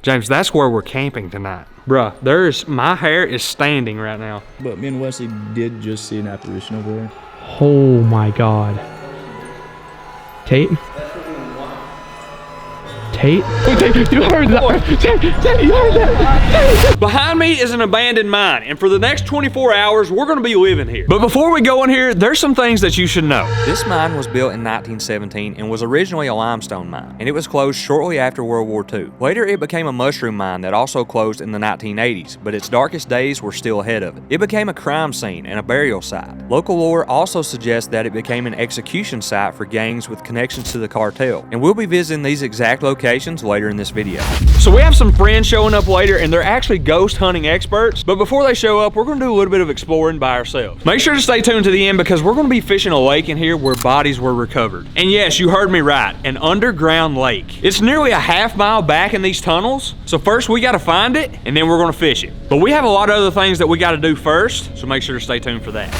James, that's where we're camping tonight. Bruh, my hair is standing right now. But me and Wesley did just see an apparition over there. Oh my God. Tate? Tate? Oh, Tate, you heard that? Tate, you heard that? Tate. Behind me is an abandoned mine, and for the next 24 hours, we're gonna be living here. But before we go in here, there's some things that you should know. This mine was built in 1917 and was originally a limestone mine, and it was closed shortly after World War II. Later, it became a mushroom mine that also closed in the 1980s, but its darkest days were still ahead of it. It became a crime scene and a burial site. Local lore also suggests that it became an execution site for gangs with connections to the cartel, and we'll be visiting these exact locations later in this video. So we have some friends showing up later, and they're actually ghost hunting experts, but before they show up, we're gonna do a little bit of exploring by ourselves. Make sure to stay tuned to the end because we're gonna be fishing a lake in here where bodies were recovered. And yes, you heard me right, an underground lake. It's nearly a half-mile back in these tunnels, so first we gotta find it, and then we're gonna fish it. But we have a lot of other things that we gotta do first, so make sure to stay tuned for that.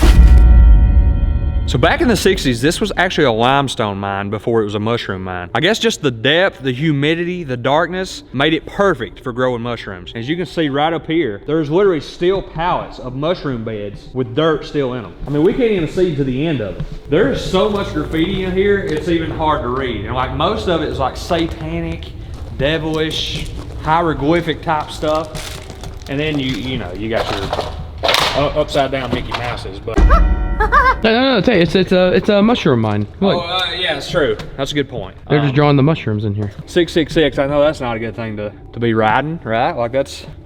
So back in the 60s, this was actually a limestone mine before it was a mushroom mine. I guess just the depth, the humidity, the darkness made it perfect for growing mushrooms. As you can see right up here, there's literally still pallets of mushroom beds with dirt still in them. I mean, we can't even see to the end of it. There's so much graffiti in here, it's even hard to read. And like most of it is like satanic, devilish, hieroglyphic type stuff. And then you know, you got your upside down Mickey Mouses, but. No, Tate, it's a mushroom mine. Look. Oh, yeah, it's true. That's a good point. They're just drawing the mushrooms in here. 666, I know that's not a good thing to be riding, right? Like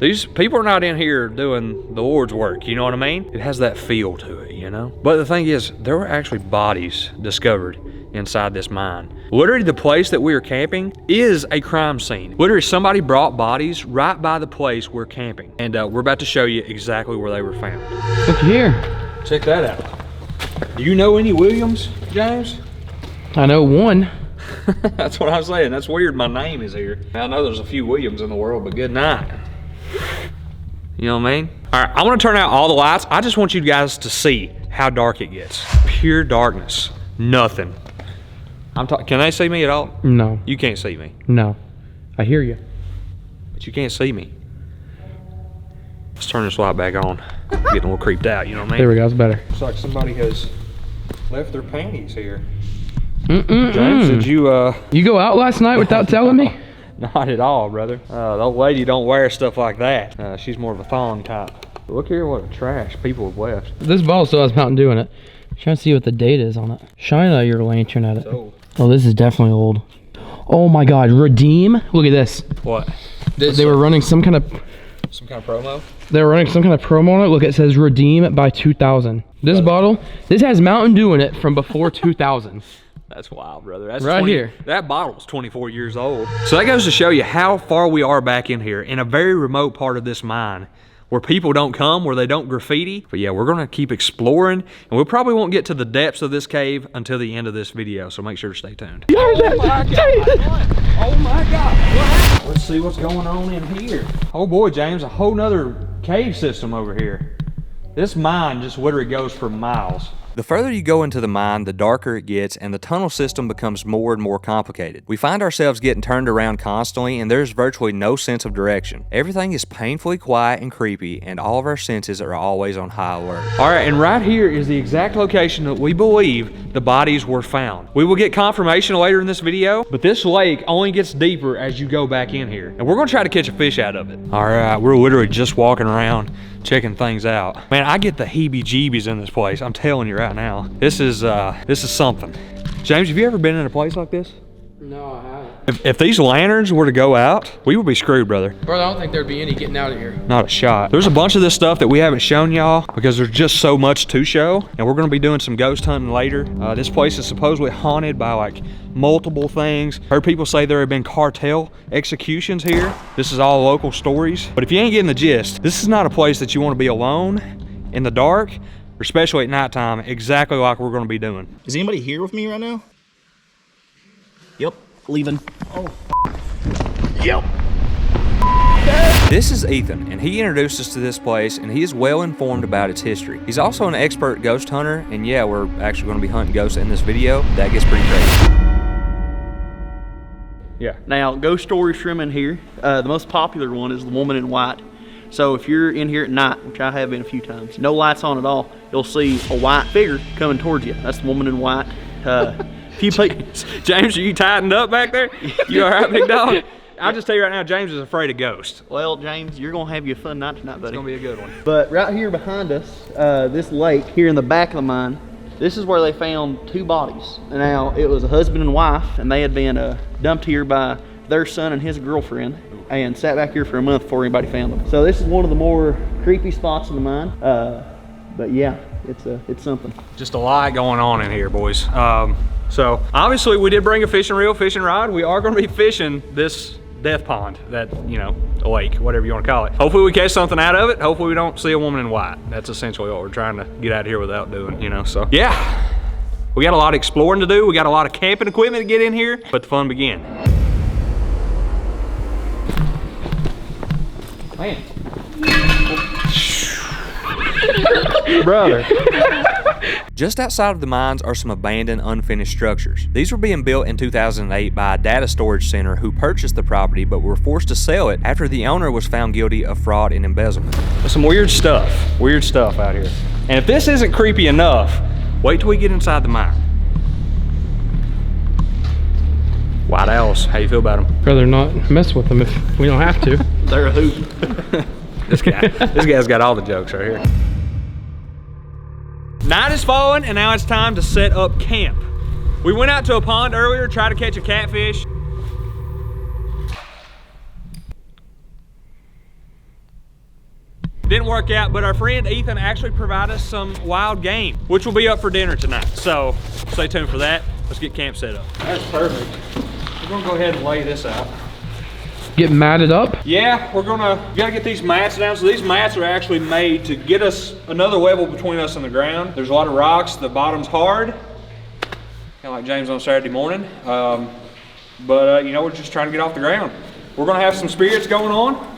these people are not in here doing the Lord's work, you know what I mean? It has that feel to it, you know? But the thing is, there were actually bodies discovered inside this mine. Literally the place that we are camping is a crime scene. Literally somebody brought bodies right by the place we're camping. And we're about to show you exactly where they were found. Look here. Check that out. Do you know any Williams, James? I know one. That's what I'm saying. That's weird my name is here. I know there's a few Williams in the world, but good night. You know what I mean? All right, I want to turn out all the lights. I just want you guys to see how dark it gets. Pure darkness. Nothing. Can they see me at all? No. You can't see me. No. I hear you. But you can't see me. Let's turn this light back on. I'm getting a little creeped out, you know what I mean? There we go, it's better. Looks like somebody has left their panties here. James, did you You go out last night without telling me? Not at all, brother. The old lady don't wear stuff like that. She's more of a thong type. Look here what trash people have left. This bottle still has Mountain Dew in it. I'm trying to see what the date is on it. Shine your lantern at it. Oh, this is definitely old. Oh my God, Redeem. Look at this. What? They were running some kind of promo? They were running some kind of promo on it. Look, it says Redeem by 2000. This bottle, this has Mountain Dew in it from before 2000. That's wild, brother. That's right here. That bottle's 24 years old. So that goes to show you how far we are back in here in a very remote part of this mine where people don't come, where they don't graffiti. But yeah, we're gonna keep exploring, and we probably won't get to the depths of this cave until the end of this video, so make sure to stay tuned. Oh my God. Oh my God. Let's see what's going on in here. Oh boy, James, a whole nother cave system over here. This mine just literally goes for miles. The further you go into the mine, the darker it gets, and the tunnel system becomes more and more complicated. We find ourselves getting turned around constantly, and there's virtually no sense of direction. Everything is painfully quiet and creepy, and all of our senses are always on high alert. All right, and right here is the exact location that we believe the bodies were found. We will get confirmation later in this video, but this lake only gets deeper as you go back in here, and we're gonna try to catch a fish out of it. All right, we're literally just walking around checking things out. Man, I get the heebie-jeebies in this place. I'm telling you right now. This is something. James, have you ever been in a place like this? No, I haven't. If these lanterns were to go out, we would be screwed, brother. Brother, I don't think there'd be any getting out of here. Not a shot. There's a bunch of this stuff that we haven't shown y'all because there's just so much to show, and we're gonna be doing some ghost hunting later. This place is supposedly haunted by like multiple things. Heard people say there have been cartel executions here. This is all local stories. But if you ain't getting the gist, this is not a place that you wanna be alone in the dark, especially at nighttime, exactly like we're gonna be doing. Is anybody here with me right now? Yep, leaving. Oh, yep. This is Ethan, and he introduced us to this place, and he is well informed about its history. He's also an expert ghost hunter, and yeah, we're actually going to be hunting ghosts in this video. That gets pretty crazy. Yeah. Now, ghost stories from in here. The most popular one is the woman in white. So if you're in here at night, which I have been a few times, no lights on at all, you'll see a white figure coming towards you. That's the woman in white. James, are you tightened up back there? You all right, big dog? I'll just tell you right now, James is afraid of ghosts. Well, James, you're gonna have your fun night tonight, buddy. It's gonna be a good one. But right here behind us, this lake here in the back of the mine, this is where they found 2 bodies. Now, it was a husband and wife, and they had been dumped here by their son and his girlfriend, and sat back here for a month before anybody found them. So this is one of the more creepy spots in the mine. But yeah, it's something. Just a lot going on in here, boys. So obviously we did bring a fishing reel, fishing rod. We are gonna be fishing this death pond, that, you know, a lake, whatever you want to call it. Hopefully we catch something out of it. Hopefully we don't see a woman in white. That's essentially what we're trying to get out of here without doing, you know. So yeah, we got a lot of exploring to do. We got a lot of camping equipment to get in here, but the fun begin. Man. Brother. Just outside of the mines are some abandoned, unfinished structures. These were being built in 2008 by a data storage center who purchased the property but were forced to sell it after the owner was found guilty of fraud and embezzlement. There's some weird stuff out here. And if this isn't creepy enough, wait till we get inside the mine. White owls, how you feel about them? Rather not mess with them if we don't have to. They're a hoot. This guy's got all the jokes right here. Night is falling, and now it's time to set up camp. We went out to a pond earlier, tried to catch a catfish. Didn't work out, but our friend Ethan actually provided us some wild game, which will be up for dinner tonight. So stay tuned for that. Let's get camp set up. That's perfect. We're gonna go ahead and lay this out. Get matted up? Yeah, we gotta get these mats down. So these mats are actually made to get us another level between us and the ground. There's a lot of rocks, the bottom's hard. Kind of like James on Saturday morning. You know, we're just trying to get off the ground. We're gonna have some spirits going on.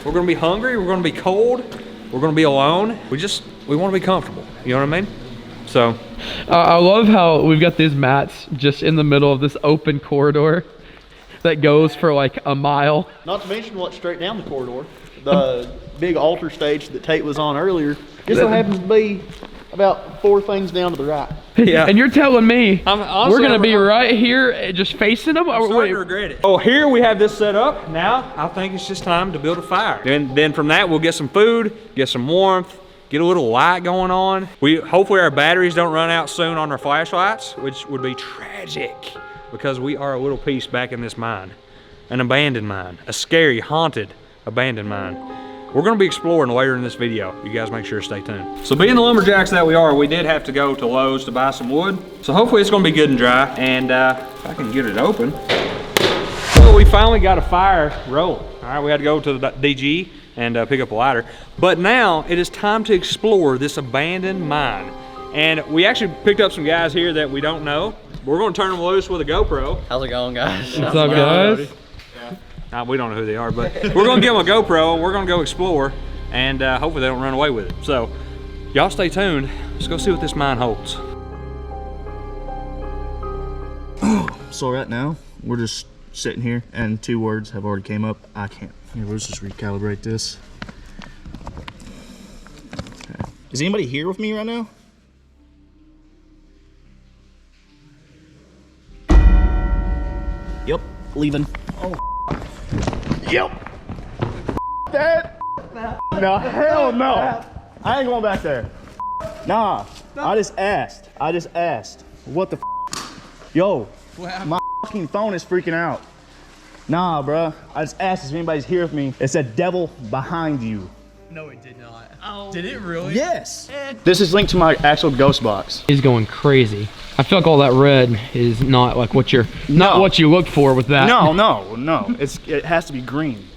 We're gonna be hungry, we're gonna be cold, we're gonna be alone. We wanna be comfortable, you know what I mean? So. I love how we've got these mats just in the middle of this open corridor that goes for like a mile. Not to mention what's straight down the corridor. The big altar stage that Tate was on earlier just so happens to be about 4 things down to the right. Yeah. And you're telling me honestly, we're gonna be right here just facing them? I'm starting to regret it. Oh, here we have this set up. Now, I think it's just time to build a fire. Then from that, we'll get some food, get some warmth, get a little light going on. Hopefully our batteries don't run out soon on our flashlights, which would be tragic because we are a little piece back in this mine. An abandoned mine, a scary, haunted, abandoned mine. We're gonna be exploring later in this video. You guys make sure to stay tuned. So being the lumberjacks that we are, we did have to go to Lowe's to buy some wood. So hopefully it's gonna be good and dry. And if I can get it open. Well, we finally got a fire rolling. All right, we had to go to the DG and pick up a lighter. But now it is time to explore this abandoned mine. And we actually picked up some guys here that we don't know. We're gonna turn them loose with a GoPro. How's it going, guys? What's up, guys? We don't know who they are, but we're gonna give them a GoPro and we're gonna go explore and hopefully they don't run away with it. So y'all stay tuned. Let's go see what this mine holds. So right now, we're just sitting here and 2 words have already came up. I can't. Here, let's just recalibrate this. Okay. Is anybody here with me right now? Yep, leaving. Oh, yep. That. No, hell no. I ain't going back there. Nah, I just asked. What the Yo, my fucking phone is freaking out. Nah, bruh. I just asked if anybody's here with me. It said devil behind you. No, it did not. Oh. Did it really? Yes. This is linked to my actual ghost box. He's going crazy. I feel like all that red is not like what you're, not what you look for with that. No. It has to be green.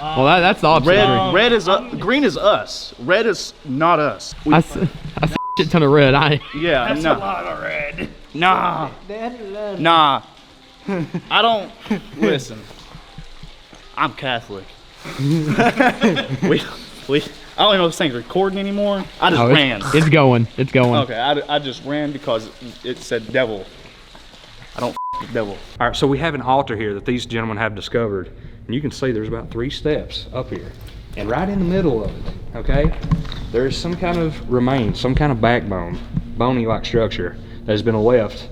Well, that's the opposite. Red is green is us. Red is not us. I see a shit ton of red. Yeah, that's a lot of red. Nah. I don't listen. I'm Catholic. I don't even know if this thing's recording anymore. I just ran. It's going. Okay, I just ran because it said devil. I don't devil. All right, so we have an altar here that these gentlemen have discovered, and you can see there's about 3 steps up here. And right in the middle of it, okay, there's some kind of remains, some kind of backbone, bony-like structure that has been left,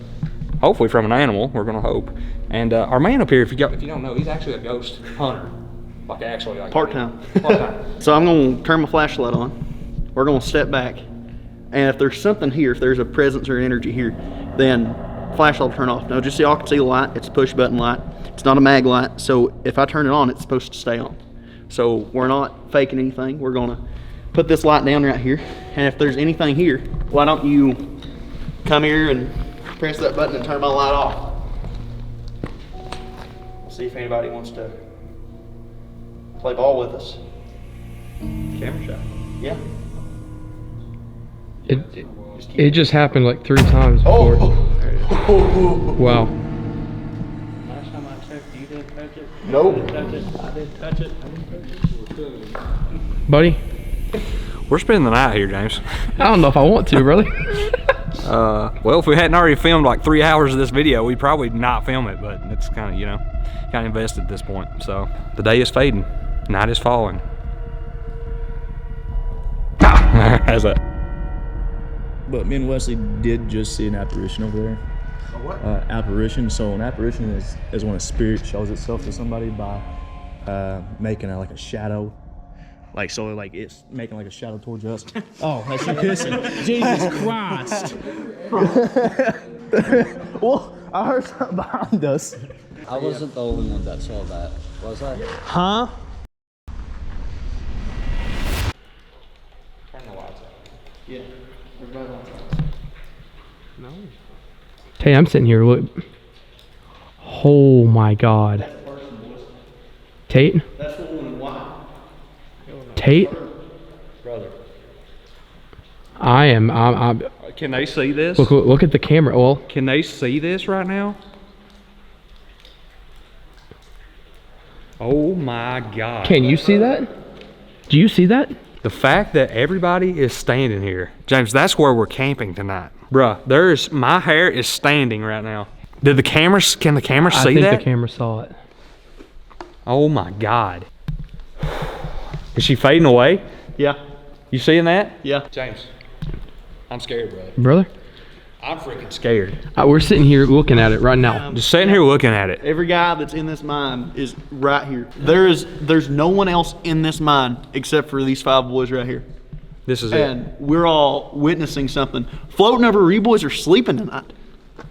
hopefully from an animal, we're gonna hope. And our man up here, if you don't know, he's actually a ghost hunter. Like actually like Part-time. Part-time. So I'm gonna turn my flashlight on. We're gonna step back. And if there's something here, if there's a presence or energy here, then flashlight will turn off. Now just so y'all can see the light, it's a push button light. It's not a mag light, so if I turn it on, it's supposed to stay on. So we're not faking anything. We're gonna put this light down right here. And if there's anything here, why don't you come here and press that button and turn my light off. We'll see if anybody wants to play ball with us. Camera shot. Yeah. It just happened like 3 times before. Oh. Wow. Last time I checked, you didn't touch it. Nope. I didn't touch it. Buddy, We're spending the night here, James. I don't know if I want to, brother. Well, if we hadn't already filmed like 3 hours of this video, we'd probably not film it, but it's kind of, you know, kind of invested at this point. So the day is fading, night is falling. How's that? But me and Wesley did just see an apparition over there. A what? Apparition. So an apparition is when a spirit shows itself to somebody by making like a shadow. Like, so like it's making like a shadow towards us. Oh, that's you pissing. Jesus Christ. Well, I heard something behind us. I wasn't the only one that saw that, was I? Huh? Turn the lights out. Yeah. Hey, I'm sitting here. Look. Oh my God. Tate? That's the one in white. Tate? Brother. I'm Can they see this? look at the camera. Well, Can they see this right now? Oh my God. can you see that? Do you see that? The fact that everybody is standing here. James, that's where we're camping tonight. Bruh, my hair is standing right now. Can the camera see I think that? the camera saw it. Oh my God. Is she fading away? Yeah. You seeing that? Yeah. James, I'm scared, brother. Brother? I'm freaking scared. We're sitting here looking at it right now. Just sitting here looking at it. Every guy that's in this mine is right here. There's no one else in this mine except for these 5 boys right here. This is it. And we're all witnessing something. Floating over, you boys are sleeping tonight.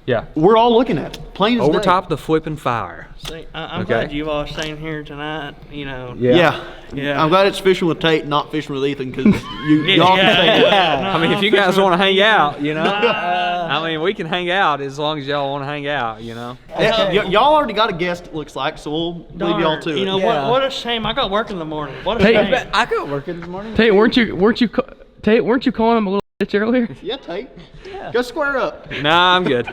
Yeah. We're all looking at it. Plain as Over day. top of the flipping fire. See, I'm Okay. glad you all staying here tonight. You know. Yeah. Yeah. I'm glad it's fishing with Tate, not fishing with Ethan, because y'all can stay here. I mean, if you guys want to hang out, you know. I mean, we can hang out as long as y'all want to hang out, you know. Y'all already got a guest, it looks like, so we'll leave y'all to it. You know what a shame. I got work in the morning. What a Hey, shame. I got working this morning. Tate, weren't you calling him a little bitch earlier? Yeah, Tate. Go square up. Nah, I'm good.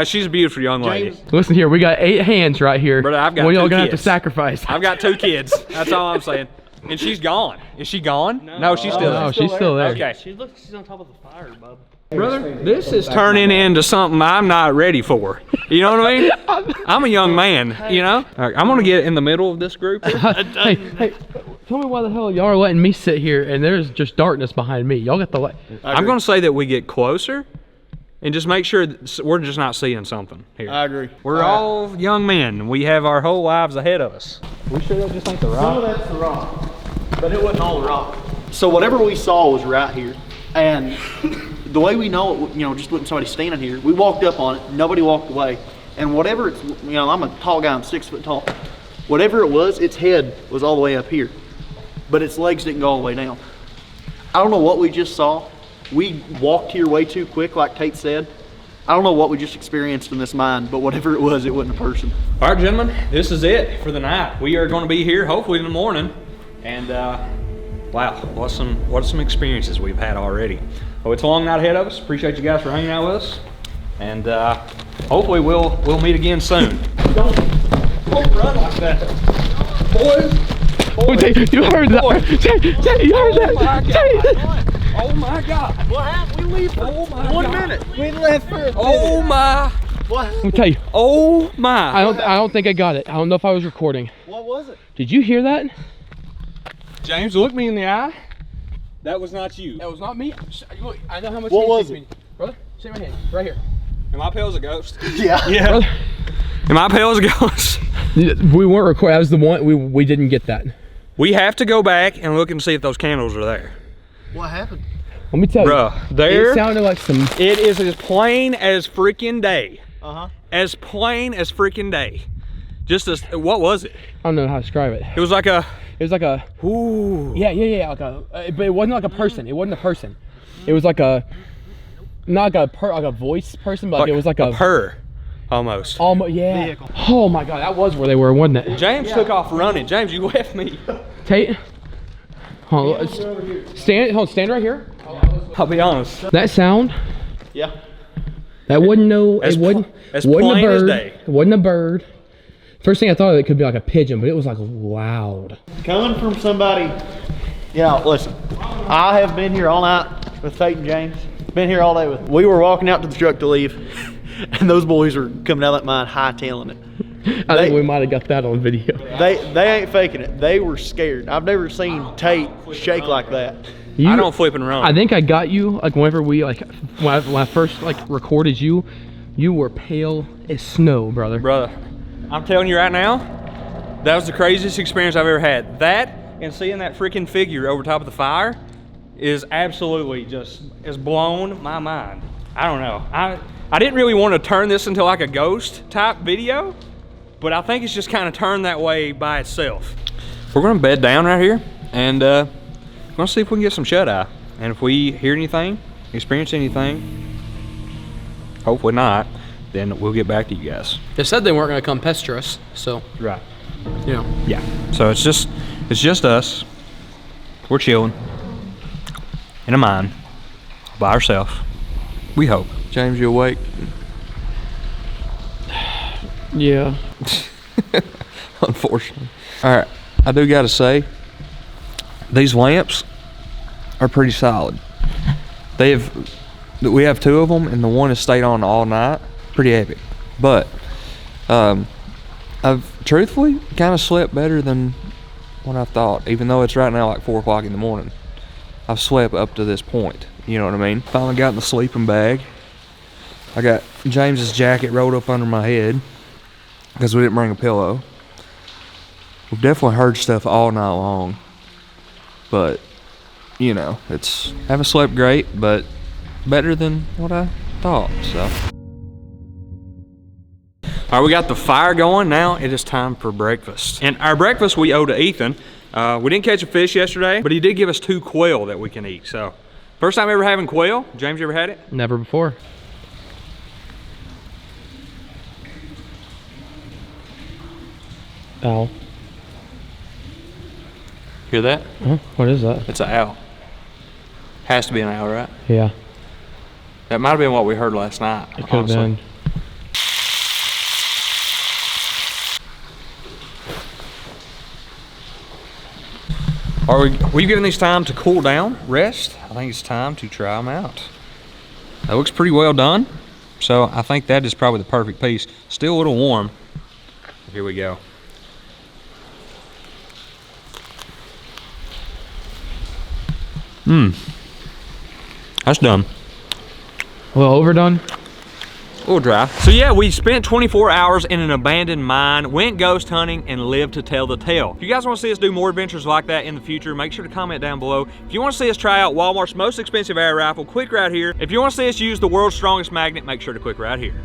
She's a beautiful young lady. James. Listen here, we got 8 hands right here. Brother, I've got What y'all 2 gonna have kids. to sacrifice? I've got 2 kids. That's all I'm saying. And she's gone. Is she gone? No, she's still No, there. she's still there. Okay. She looks. She's on top of the fire, bub. Brother, this is turning into something I'm not ready for. You know what I mean? I'm a young man, you know? All right, I'm going to get in the middle of this group. Hey, tell me why the hell y'all are letting me sit here and there's just darkness behind me. Y'all got the light. I'm going to say that we get closer and just make sure that we're just not seeing something here. I agree. We're all young men. We have our whole lives ahead of us. We sure that just ain't the Some of rock? that's the rock, but it wasn't all the rock. So whatever we saw was right here. And the way we know it, you know, just with somebody standing here, we walked up on it, nobody walked away. And whatever it's, you know, I'm a tall guy, I'm 6 foot tall. Whatever it was, its head was all the way up here, but its legs didn't go all the way down. I don't know what we just saw. We walked here way too quick, like Tate said. I don't know what we just experienced in this mine, but whatever it was, it wasn't a person. All right, gentlemen, this is it for the night. We are going to be here hopefully in the morning. And wow, what some experiences we've had already. Oh, it's a long night ahead of us. Appreciate you guys for hanging out with us. And hopefully we'll meet again soon. Don't run like that. Boys. Oh, Tate, you heard that? Tate, you heard that? Tate. Oh my God. What happened? We leave for Oh my 1 God. minute. We left for a minute. Oh my What? Let me tell you. Oh my. I don't think I got it. I don't know if I was recording. What was it? Did you hear that? James, look me in the eye. That was not you. That was not me. Look, I know how much. What was it? Brother, shake my hand. Right here. Am I pale as a ghost? Yeah. Yeah. Brother. Am I pale as a ghost? We weren't recording. That was the one. We didn't get that. We have to go back and look and see if those candles are there. What happened? Let me tell Bruh, you. there. It sounded like some. It is as plain as freaking day. Uh-huh. As plain as freaking day. Just as, what was it? I don't know how to describe it. It was like a, It was like a. ooh. Yeah, like a. But it wasn't like a person. It wasn't a person. It was like a. Not like a voice person, but like it was like a. purr, almost. Almost, yeah. Vehicle. Oh my God, that was where they were, wasn't it? James took off running. James, you left me. Tate. Hold on, stand right here. I'll be honest. That sound. Yeah. That wasn't no. As It wasn't. as wasn't a plain as bird. day. It wasn't a bird. First thing I thought of, it could be like a pigeon, but it was like loud. Coming from somebody, listen, I have been here all night with Tate and James. Been here all day with them. We were walking out to the truck to leave, and those boys were coming out of that mine hightailing it. I think we might have got that on video. They ain't faking it. They were scared. I've never seen Tate shake like that. I don't flip and run. I think I got you like whenever we like when I first like recorded you. You were pale as snow, brother. Brother, I'm telling you right now, that was the craziest experience I've ever had. That and seeing that freaking figure over top of the fire is absolutely just, has blown my mind. I don't know. I didn't really want to turn this into like a ghost type video, but I think it's just kind of turned that way by itself. We're gonna bed down right here and we're gonna see if we can get some shut eye. And if we hear anything, experience anything, hopefully not, then we'll get back to you guys. They said they weren't gonna come pester us, so Right. you know. Yeah. So it's just us. We're chilling in a mine by ourselves. We hope. James, you awake? Yeah. Unfortunately. All right. I do got to say, these lamps are pretty solid. We have two of them, and the one has stayed on all night. Pretty epic. But I've truthfully kind of slept better than what I thought, even though it's right now like 4 o'clock in the morning. I've slept up to this point. You know what I mean? Finally got in the sleeping bag. I got James's jacket rolled up under my head because we didn't bring a pillow. We've definitely heard stuff all night long, but you know, haven't slept great, but better than what I thought. So, all right, we got the fire going. Now it is time for breakfast, and our breakfast we owe to Ethan. We didn't catch a fish yesterday, but he did give us 2 quail that we can eat. So, first time ever having quail. James, you ever had it? Never before. Owl. Hear that? Huh? What is that? It's an owl. Has to be an owl, right? Yeah. That might have been what we heard last night. It could have been. We've given these time to cool down, rest. I think it's time to try them out. That looks pretty well done. So I think that is probably the perfect piece. Still a little warm. Here we go. That's done. Well, overdone. A little dry. So yeah, we spent 24 hours in an abandoned mine, went ghost hunting, and lived to tell the tale. If you guys want to see us do more adventures like that in the future, make sure to comment down below. If you want to see us try out Walmart's most expensive air rifle, click right here. If you want to see us use the world's strongest magnet, make sure to click right here.